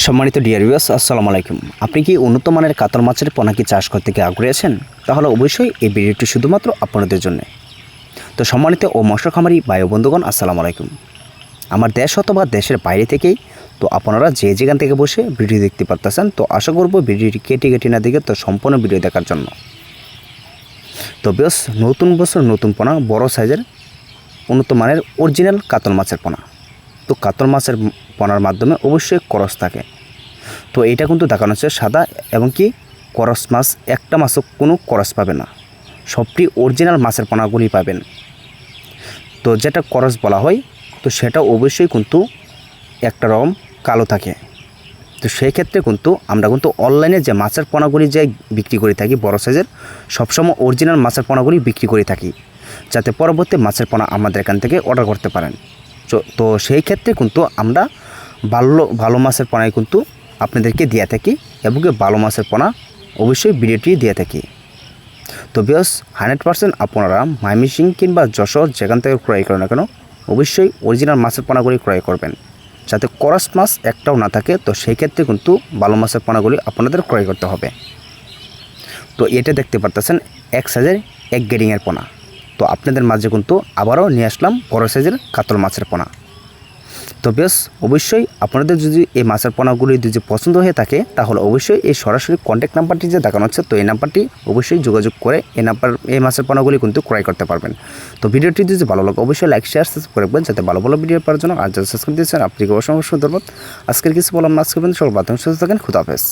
সম্মানিত dear viewers, আসসালামু আলাইকুম। আপনি কি উন্নত মানের কাতল মাছের পোনা কি চাষ করতে কি আগ্রহী আছেন? তাহলে অবশ্যই এই ভিডিওটি শুধুমাত্র আপনাদের জন্য। তো সম্মানিত ও মৎস্য খামারি ভাই ও বন্ধুগণ, আসসালামু আলাইকুম। আমার দেশ অথবা দেশের বাইরে থেকেই তো আপনারা যে যেখান থেকে বসে ভিডিও দেখতে পারতেছেন, তো আশা করব ভিডিওটি কেটে না দেখে তো সম্পূর্ণ ভিডিও দেখার জন্য। তো বেশ, নতুন বছর নতুন পোনা, বড় সাইজের উন্নত মানের অরিজিনাল কাতল মাছের পোনা। তো কাতল মাছের পোনার মাধ্যমে অবশ্যই করস থাকে। তো এটা কিন্তু দেখানো হচ্ছে সাদা এবং কি করস মাছ, একটা মাছও কোনো করস পাবে না, সবটি অরিজিনাল মাছের পোনাগুলি পাবেন। তো যেটা করস বলা হয়, তো সেটা অবশ্যই কিন্তু একটা রকম কালো থাকে। তো সেই ক্ষেত্রে কিন্তু আমরা কিন্তু অনলাইনে যে মাছের পোনাগুলি যে বিক্রি করে থাকি বড় সাইজের, সবসময় অরিজিনাল মাছের পোনাগুলি বিক্রি করে থাকি, যাতে পরবর্তী মাছের পোনা আমাদের এখান থেকে অর্ডার করতে পারেন। তো সেই ক্ষেত্রে কিন্তু আমরা ভালো মাছের পোনাই কিন্তু আপনাদেরকে দিয়ে থাকি এবং ভালো মাছের পোনা অবশ্যই ভিডিওটি দিয়ে থাকি। তো বেশ 100% আপনারা ময়মনসিংহ কিংবা যশোর যেখান থেকে ক্রয় করেন না কেন, অবশ্যই অরিজিনাল মাছের পোনাগুলি ক্রয় করবেন, যাতে করস মাছ একটাও না থাকে। তো সেই ক্ষেত্রে কিন্তু ভালো মাছের পোনাগুলি আপনাদের ক্রয় করতে হবে। তো এটা দেখতে পারতেছেন এক সাইজের এক গ্রেডিংয়ের পোনা। তো আপনাদের মাঝে কিন্তু আবারও নিয়ে আসলাম বড় সাইজের কাতল মাছের পোনা। তো বেশ, অবশ্যই আপনাদের যদি এই মাছের পোনাগুলি যদি পছন্দ হয়ে থাকে, তাহলে অবশ্যই এই সরাসরি কন্ট্যাক্ট নাম্বারটি যে দেখানো হচ্ছে, তো এই নাম্বারটি অবশ্যই যোগাযোগ করে এই মাছের পোনাগুলি কিন্তু ক্রয় করতে পারবেন। তো ভিডিওটি যদি ভালো লাগে অবশ্যই লাইক শেয়ার সাবস্ক্রাইব করে রাখবেন, যাতে ভালো ভালো ভিডিও পাওয়ার জন্য। আর যারা সাবস্ক্রাইব দিয়েছেন আপনাকে অসংখ্য ধন্যবাদ। আজকের কিছু বললাম না, আজকে পর্যন্ত সকল বাদ সুস্থ থাকেন। খুদা হাফেজ।